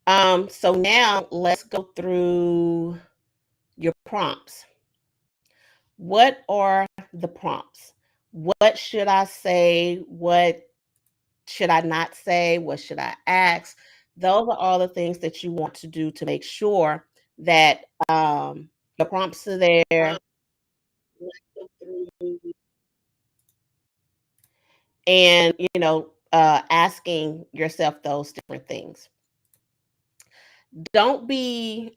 So now let's go through your prompts. What are the prompts? What should I say? What should I not say? What should I ask? Those are all the things that you want to do to make sure that your prompts are there. And asking yourself those different things. Don't get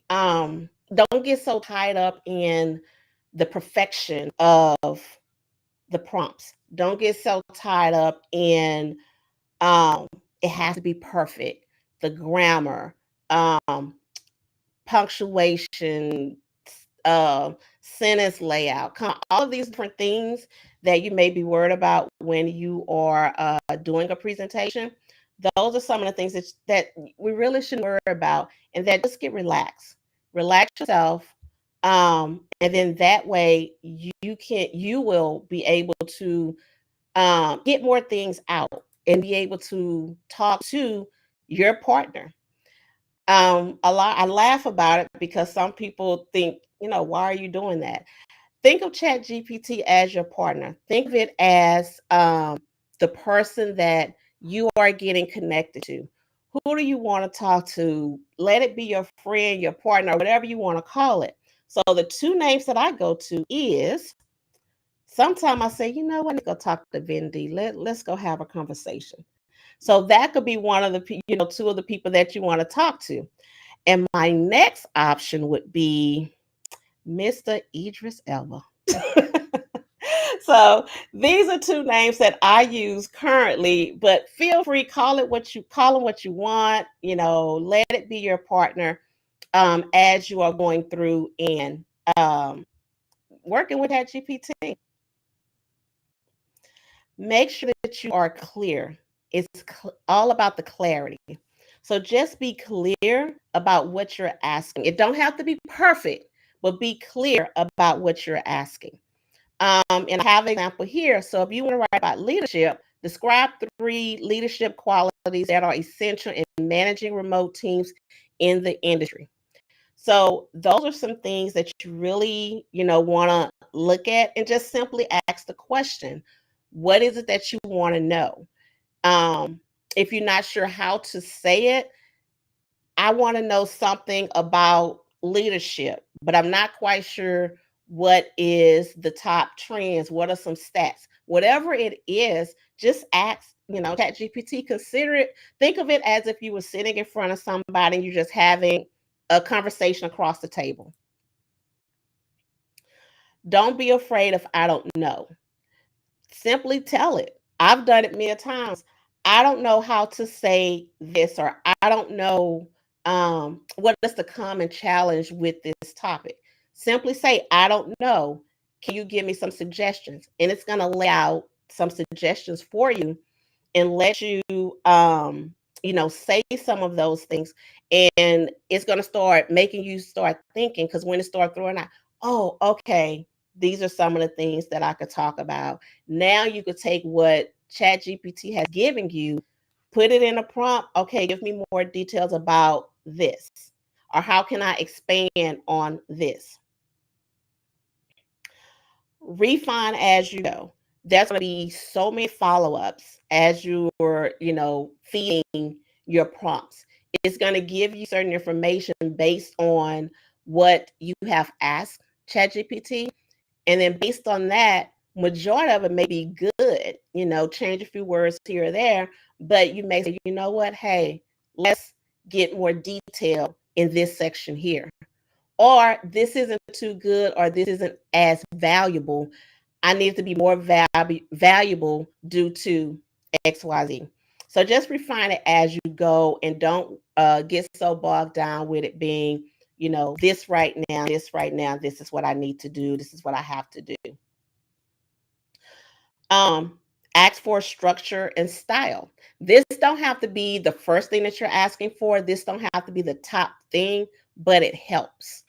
so tied up in the perfection of the prompts. Don't get so tied up in it has to be perfect, the grammar, um punctuation, uh, sentence layout, all of these different things that you may be worried about when you are doing a presentation. Those are some of the things that we really shouldn't worry about, and that just get relaxed. Relax yourself, and then that way you will be able to get more things out and be able to talk to your partner. A lot I laugh about it because some people think, why are you doing that? Think of Chat GPT as your partner. Think of it as the person that you are getting connected to. Who do you want to talk to? Let it be your friend, your partner, whatever you want to call it. So the two names that I go to is sometimes I say, what, I need to go talk to Vendy. Let's go have a conversation. So that could be one of the, two of the people that you want to talk to. And my next option would be Mr. Idris Elba. So these are two names that I use currently, but feel free, call them what you want, let it be your partner as you are going through and working with that GPT. Make sure that you are clear. It's all about the clarity. So just be clear about what you're asking. It don't have to be perfect, but be clear about what you're asking. And I have an example here. So if you want to write about leadership, describe 3 leadership qualities that are essential in managing remote teams in the industry. So those are some things that you really, want to look at and just simply ask the question, what is it that you want to know? If you're not sure how to say it, I want to know something about leadership, but I'm not quite sure what is the top trends, what are some stats. Whatever it is, just ask, Chat GPT, consider it, think of it as if you were sitting in front of somebody and you're just having a conversation across the table. Don't be afraid if I don't know. Simply tell it. I've done it many times. I don't know how to say this, or I don't know what is the common challenge with this topic. Simply say, I don't know. Can you give me some suggestions? And it's going to lay out some suggestions for you and let you, say some of those things. And it's going to start making you start thinking, because when it starts throwing out, oh, okay, these are some of the things that I could talk about. Now you could take what ChatGPT has given you, put it in a prompt. Okay, give me more details about this, or how can I expand on this? Refine as you go. There's going to be so many follow-ups as you're, feeding your prompts. It's going to give you certain information based on what you have asked ChatGPT. And then based on that, majority of it may be good, change a few words here or there, but you may say, you know what, hey, let's get more detail in this section here. Or this isn't too good, or this isn't as valuable. I need to be more valuable due to XYZ. So just refine it as you go, and don't get so bogged down with it being, this right now, this is what I need to do, this is what I have to do. Ask for structure and style. This don't have to be the first thing that you're asking for. This don't have to be the top thing, but it helps.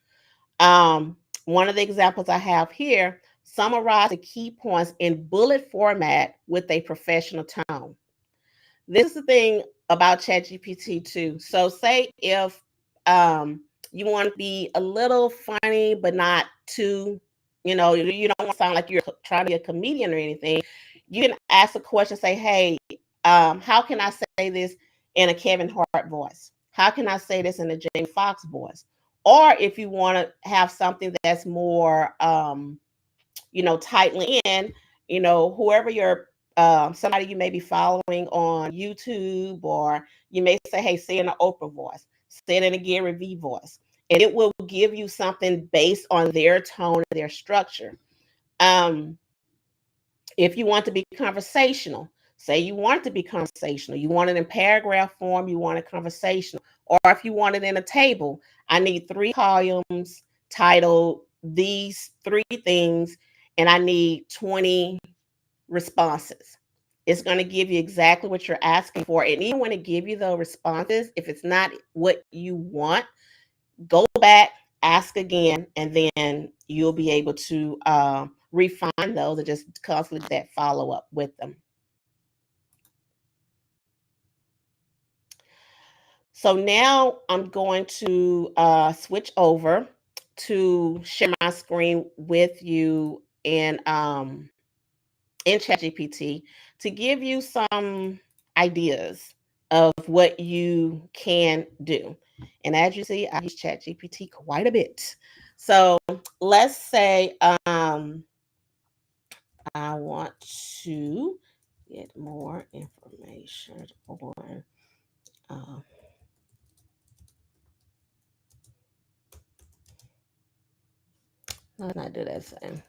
One of the examples I have here, summarize the key points in bullet format with a professional tone. This is the thing about ChatGPT too. So say if um, you want to be a little funny, but not too, you don't want to sound like you're trying to be a comedian or anything. You can ask a question, say, hey, how can I say this in a Kevin Hart voice? How can I say this in a Jamie Foxx voice? Or if you want to have something that's more, tightly in, whoever your somebody you may be following on YouTube, or you may say, hey, say in an Oprah voice, say it in a Gary Vee voice, and it will give you something based on their tone, their structure. Um, if you want to be conversational, say you want to be conversational, you want it in paragraph form, you want it conversational, or if you want it in a table, I need 3 columns titled these 3 things, and I need 20 responses. It's going to give you exactly what you're asking for. And even when it gives you the responses, if it's not what you want, go back, ask again, and then you'll be able to refine those and just constantly that follow up with them. So now I'm going to switch over to share my screen with you in ChatGPT to give you some ideas of what you can do. And as you see, I use ChatGPT quite a bit. So let's say I want to get more information on. Uh, let's not do that same.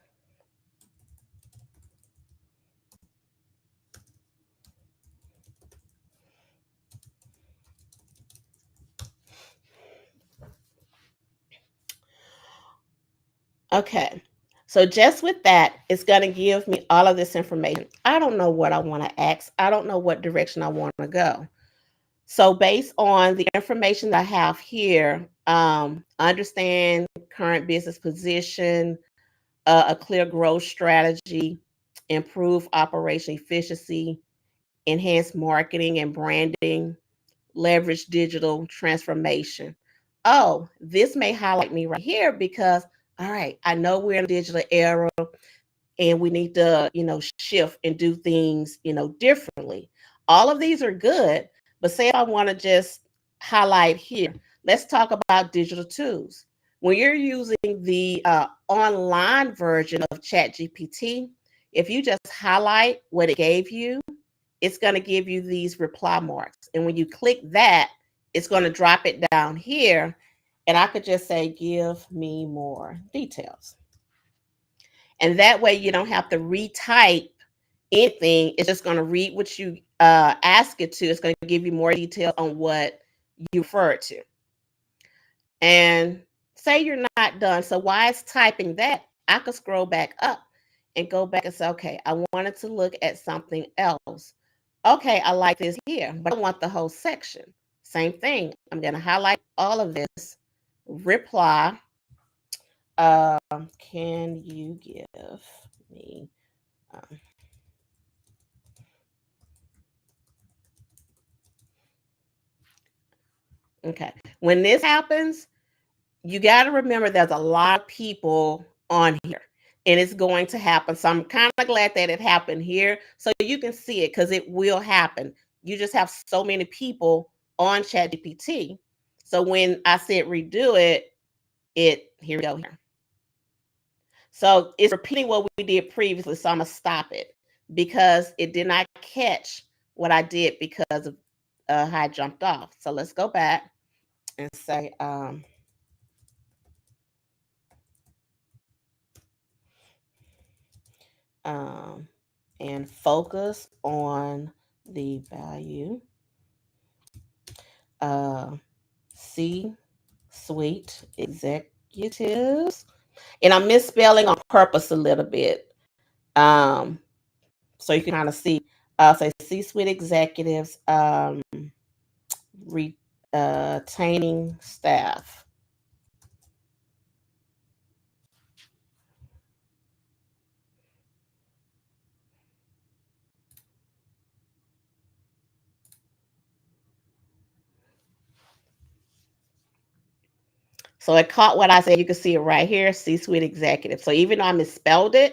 Okay. So just with that, it's going to give me all of this information. I don't know what I want to ask. I don't know what direction I want to go. So based on the information that I have here, understand current business position, a clear growth strategy, improve operation efficiency, enhance marketing and branding, leverage digital transformation. Oh, this may highlight me right here because, all right, I know we're in a digital era and we need to, shift and do things, differently. All of these are good, but say if I want to just highlight here, let's talk about digital tools. When you're using the online version of ChatGPT, if you just highlight what it gave you, it's going to give you these reply marks. And when you click that, it's going to drop it down here. And I could just say, give me more details. And that way you don't have to retype anything. It's just going to read what you ask it to. It's going to give you more detail on what you refer to. And say you're not done. So while it's typing that, I could scroll back up and go back and say, okay, I wanted to look at something else. Okay, I like this here, but I want the whole section. Same thing. I'm going to highlight all of this. Reply. Can you give me okay. When this happens, you got to remember there's a lot of people on here and it's going to happen. So I'm kind of glad that it happened here so you can see it because it will happen. You just have so many people on ChatGPT. So when I said redo it, here we go here. So it's repeating what we did previously. So I'm going to stop it because it did not catch what I did because of how I jumped off. So let's go back and say, and focus on the value C-suite executives. And I'm misspelling on purpose a little bit. So you can kind of see, say C-suite executives retaining staff. So it caught what I said. You can see it right here, C-suite executive. So even though I misspelled it,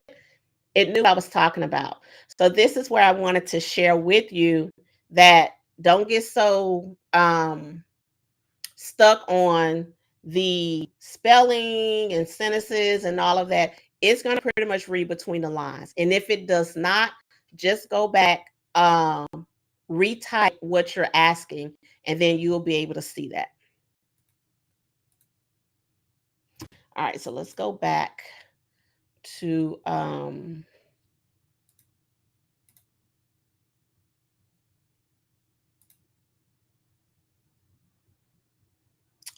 it knew what I was talking about. So this is where I wanted to share with you that don't get so stuck on the spelling and sentences and all of that. It's going to pretty much read between the lines. And if it does not, just go back, retype what you're asking, and then you'll be able to see that. All right, so let's go back to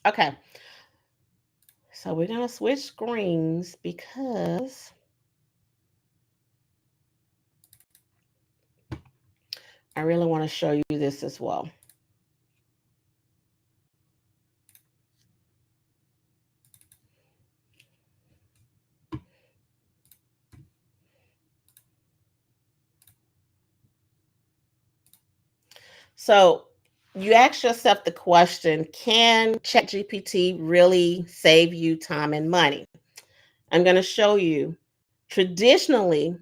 okay. So we're gonna switch screens because I really want to show you this as well. So you ask yourself the question, can ChatGPT really save you time and money? I'm going to show you. Traditionally,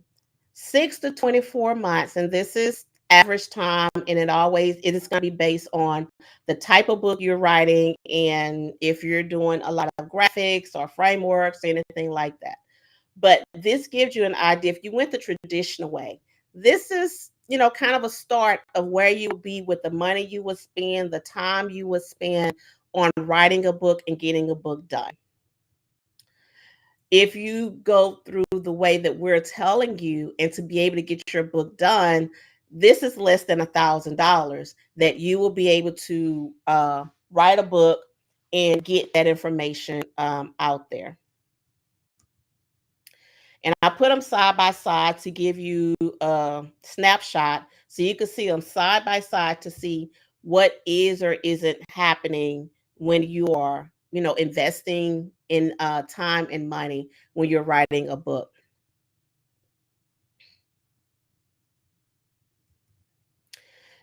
6 to 24 months, and this is average time, and it is going to be based on the type of book you're writing and if you're doing a lot of graphics or frameworks, anything like that. But this gives you an idea. If you went the traditional way, this is, kind of a start of where you would be with the money you would spend, the time you would spend on writing a book and getting a book done. If you go through the way that we're telling you, and to be able to get your book done, this is less than $1,000 that you will be able to write a book and get that information out there. And I put them side by side to give you a snapshot so you can see them side by side to see what is or isn't happening when you are, investing in time and money when you're writing a book.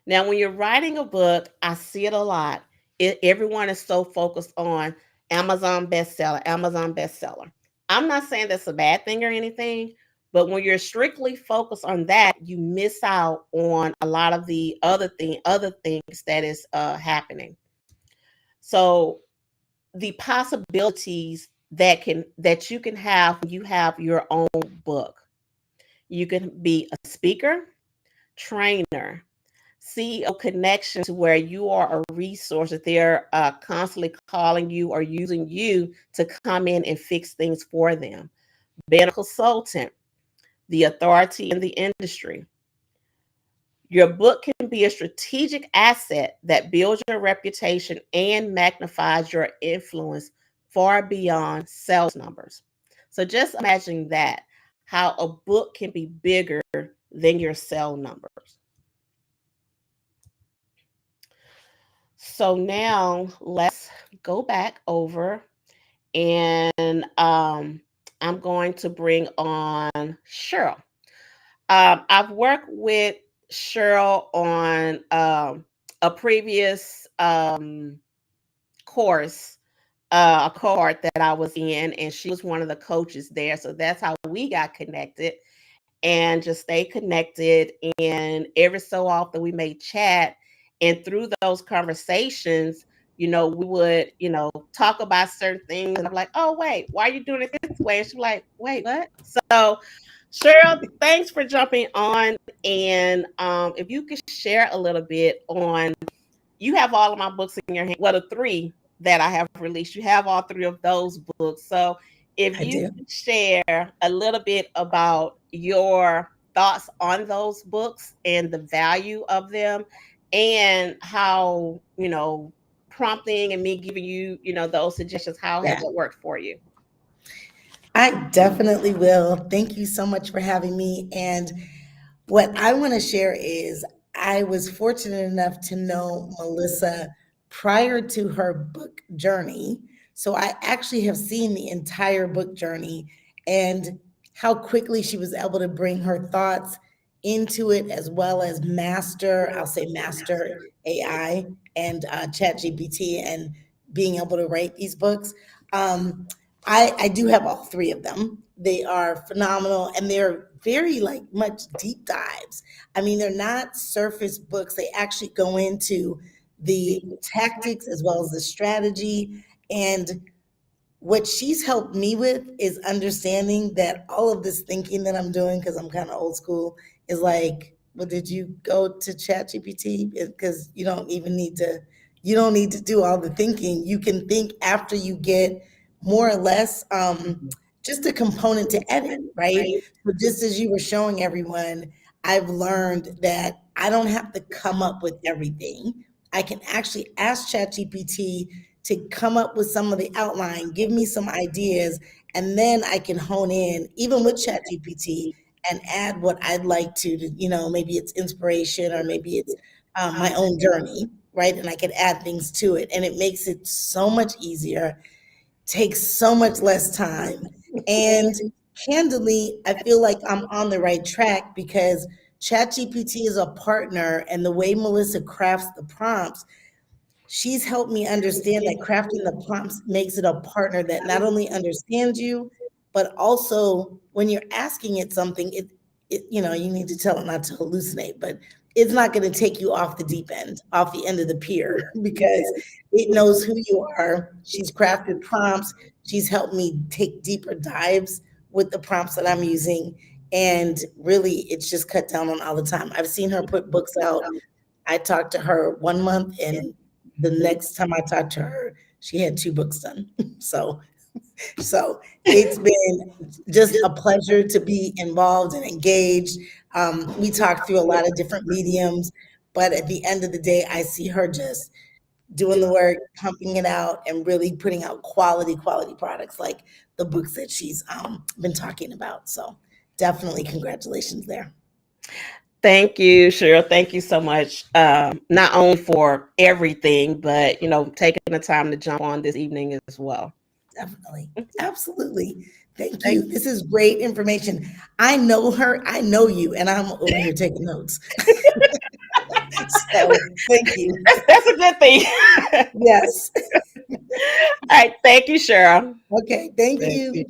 Now, when you're writing a book, I see it a lot. Everyone is so focused on Amazon bestseller, Amazon bestseller. I'm not saying that's a bad thing or anything, but when you're strictly focused on that, you miss out on a lot of the other things that is happening. So the possibilities that you can have when you have your own book. You can be a speaker, trainer, CEO connection to where you are a resource that they're constantly calling you or using you to come in and fix things for them. Being a consultant, the authority in the industry. Your book can be a strategic asset that builds your reputation and magnifies your influence far beyond sales numbers. So just imagine that, how a book can be bigger than your sale numbers. So now let's go back over, and I'm going to bring on Cheryl. I've worked with Cheryl on a previous course, a cohort that I was in, and she was one of the coaches there. So that's how we got connected and just stay connected. And every so often we may chat. And through those conversations, we would, talk about certain things. And I'm like, oh, wait, why are you doing it this way? And she's like, wait, what? So, Cheryl, thanks for jumping on. And if you could share a little bit on, you have all of my books in your hand. Well, the three that I have released, you have all three of those books. So if you could share a little bit about your thoughts on those books and the value of them, and how, prompting and me giving you, those suggestions, how has it worked for you? I definitely will. Thank you so much for having me. And what I want to share is I was fortunate enough to know Melissa prior to her book journey. So I actually have seen the entire book journey and how quickly she was able to bring her thoughts into it, as well as master AI and ChatGPT, and being able to write these books. I do have all three of them. They are phenomenal, and they're very like much deep dives. I mean, they're not surface books. They actually go into the tactics as well as the strategy. And what she's helped me with is understanding that all of this thinking that I'm doing, because I'm kind of old school, is like, well, did you go to ChatGPT? Because you don't need to do all the thinking. You can think after you get more or less just a component to edit, right? So just as you were showing everyone, I've learned that I don't have to come up with everything. I can actually ask ChatGPT to come up with some of the outline, give me some ideas, and then I can hone in, even with ChatGPT, and add what I'd like to, maybe it's inspiration or maybe it's my own journey, right? And I can add things to it. And it makes it so much easier, takes so much less time. And candidly, I feel like I'm on the right track because ChatGPT is a partner, and the way Melissa crafts the prompts, she's helped me understand that crafting the prompts makes it a partner that not only understands you, but also when you're asking it something, you need to tell it not to hallucinate, but it's not going to take you off the deep end, off the end of the pier, because it knows who you are. She's crafted prompts. She's helped me take deeper dives with the prompts that I'm using. And really, it's just cut down on all the time. I've seen her put books out. I talked to her 1 month, and the next time I talked to her, she had 2 books done. So, so it's been just a pleasure to be involved and engaged. We talked through a lot of different mediums, but at the end of the day, I see her just doing the work, pumping it out, and really putting out quality products like the books that she's been talking about. So, definitely congratulations there. Thank you, Cheryl. Thank you so much. Not only for everything, but taking the time to jump on this evening as well. Definitely. Absolutely. Thank you. This is great information. I know her, I know you, and I'm over here taking notes. So thank you. That's a good thing. Yes. All right. Thank you, Cheryl. Okay. Thank you.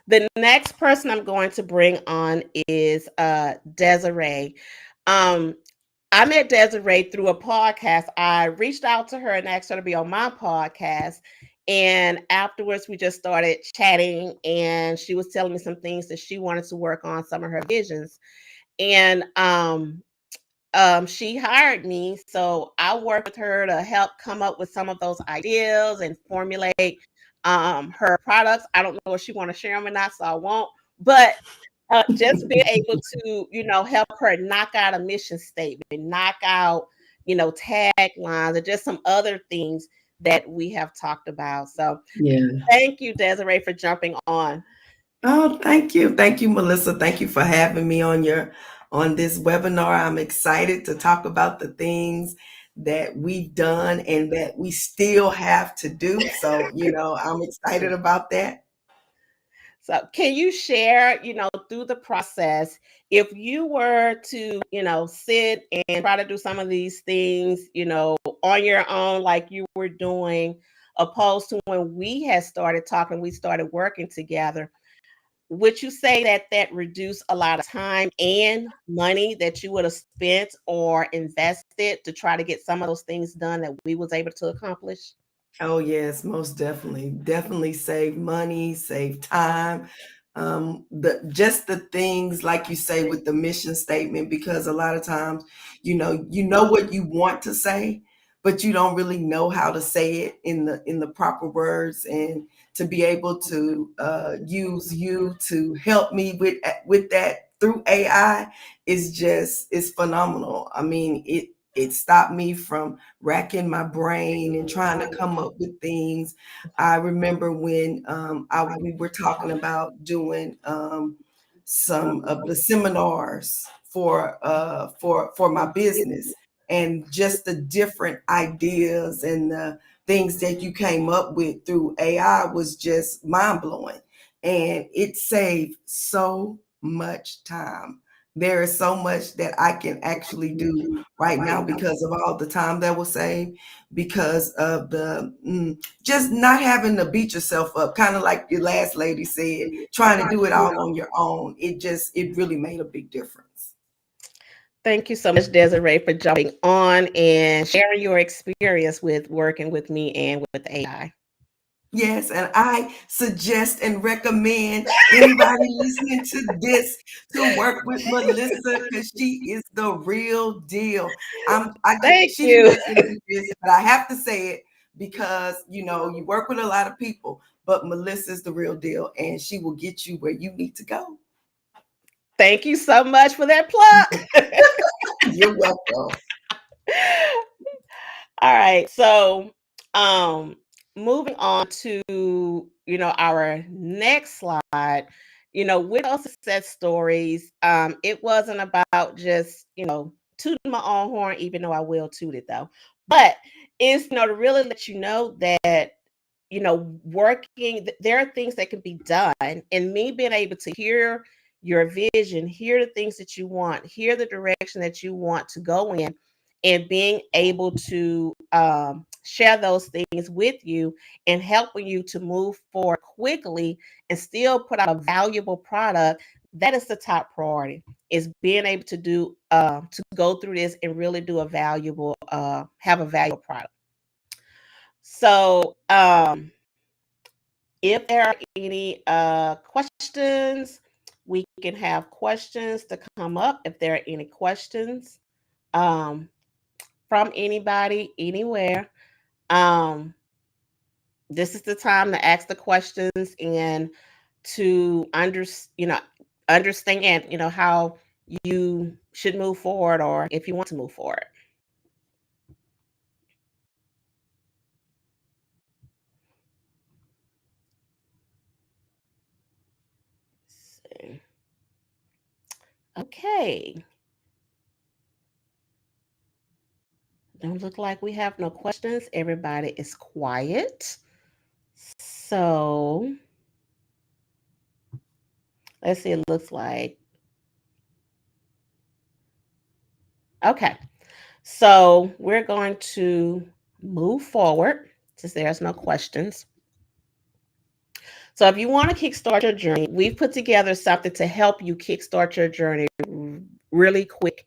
The next person I'm going to bring on is Desiree. Um, I met Desiree through a podcast. I reached out to her and asked her to be on my podcast. And afterwards, we just started chatting, and she was telling me some things that she wanted to work on, some of her visions. And she hired me. So I worked with her to help come up with some of those ideas and formulate her products. I don't know if she want to share them or not, so I won't. But just being able to, help her knock out a mission statement, knock out, taglines, and just some other things that we have talked about. So thank you, Desiree, for jumping on. Oh, thank you. Thank you, Melissa. Thank you for having me on this webinar. I'm excited to talk about the things that we've done and that we still have to do. So, I'm excited about that. So can you share, through the process, if you were to, sit and try to do some of these things, on your own, like you were doing, opposed to when we had started talking, we started working together, would you say that that reduced a lot of time and money that you would have spent or invested to try to get some of those things done that we was able to accomplish? Oh, yes, most definitely. Definitely save money, save time. The things like you say with the mission statement, because a lot of times, you know what you want to say, but you don't really know how to say it in the proper words. And to be able to use you to help me with that through AI is phenomenal. I mean, it stopped me from racking my brain and trying to come up with things. I remember when we were talking about doing some of the seminars for my business, and just the different ideas and the things that you came up with through AI was just mind blowing, and it saved so much time. There is so much that I can actually do right now because of all the time that was saved, because of the just not having to beat yourself up, kind of like your last lady said, trying to do it all on your own. It really made a big difference. Thank you so much, Desiree, for jumping on and sharing your experience with working with me and with AI. Yes, and I suggest and recommend anybody listening to this to work with Melissa, because she is the real deal. Thank She didn't you. mention this, but I have to say it because you work with a lot of people, but Melissa is the real deal, and she will get you where you need to go. Thank you so much for that plug. You're welcome. All right. So, moving on to, our next slide, with those success stories, it wasn't about just, tooting my own horn, even though I will toot it though. But it's, to really let you know that, there are things that can be done, and me being able to hear your vision, hear the things that you want, hear the direction that you want to go in, and being able to share those things with you and helping you to move forward quickly and still put out a valuable product. That is the top priority, is being able to do to go through this and really do a valuable have a valuable product. So if there are any questions, we can have questions to come up. If there are any questions um, from anybody, anywhere, um, this is the time to ask the questions and to understand, how you should move forward, or if you want to move forward. Let's see. Okay. Don't look like we have no questions. Everybody is quiet. So let's see. It looks like, okay. So we're going to move forward since there's no questions. So if you want to kickstart your journey, we've put together something to help you kickstart your journey really quick.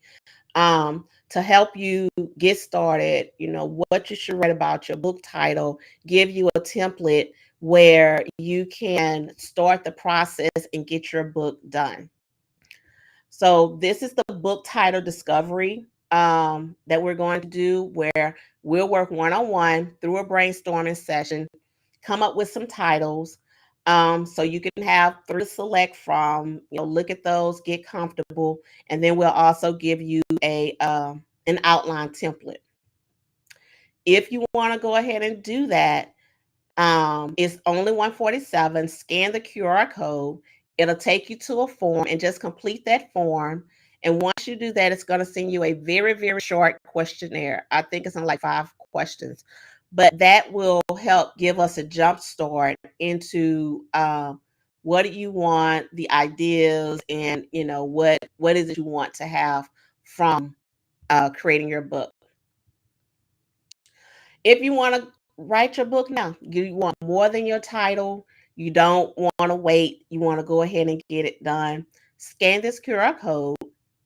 To help you get started, what you should write about, your book title, give you a template where you can start the process and get your book done. So this is the book title discovery that we're going to do, where we'll work one-on-one through a brainstorming session, come up with some titles. So you can have 3 to select from, look at those, get comfortable, and then we'll also give you an outline template. If you want to go ahead and do that, it's only $147. Scan the QR code. It'll take you to a form, and just complete that form. And once you do that, it's going to send you a very, very short questionnaire. I think it's in like 5 questions, but that will help give us a jump start into what do you want, the ideas, and what is it you want to have from creating your book. If you want to write your book now, you want more than your title, you don't want to wait, you want to go ahead and get it done, scan this QR code.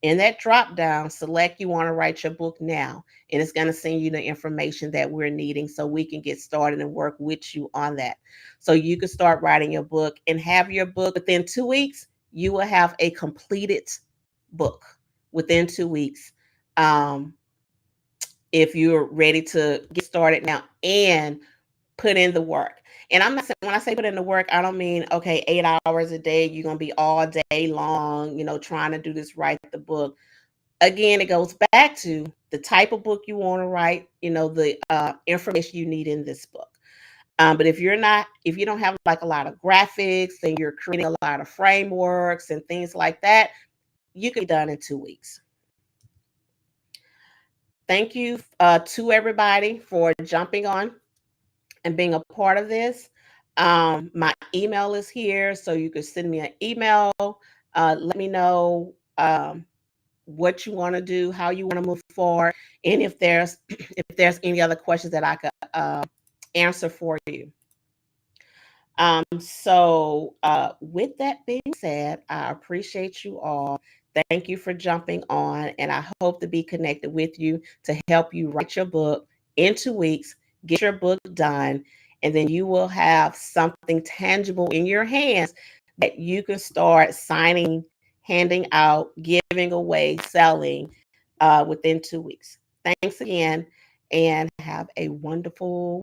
In that drop down, select you want to write your book now, and it's going to send you the information that we're needing so we can get started and work with you on that. So you can start writing your book and have your book within 2 weeks. You will have a completed book within 2 weeks. If you're ready to get started now and put in the work. And I'm not saying, when I say put in the work, I don't mean, okay, 8 hours a day, you're going to be all day long, trying to do this, write the book. Again, it goes back to the type of book you want to write, the information you need in this book. But if you don't have like a lot of graphics and you're creating a lot of frameworks and things like that, you can be done in 2 weeks. Thank you to everybody for jumping on and being a part of this. My email is here, so you can send me an email. Let me know what you want to do, how you want to move forward, and if there's any other questions that I could answer for you. So with that being said, I appreciate you all. Thank you for jumping on, and I hope to be connected with you to help you write your book in 2 weeks, get your book done, and then you will have something tangible in your hands that you can start signing, handing out, giving away, selling within 2 weeks. Thanks again, and have a wonderful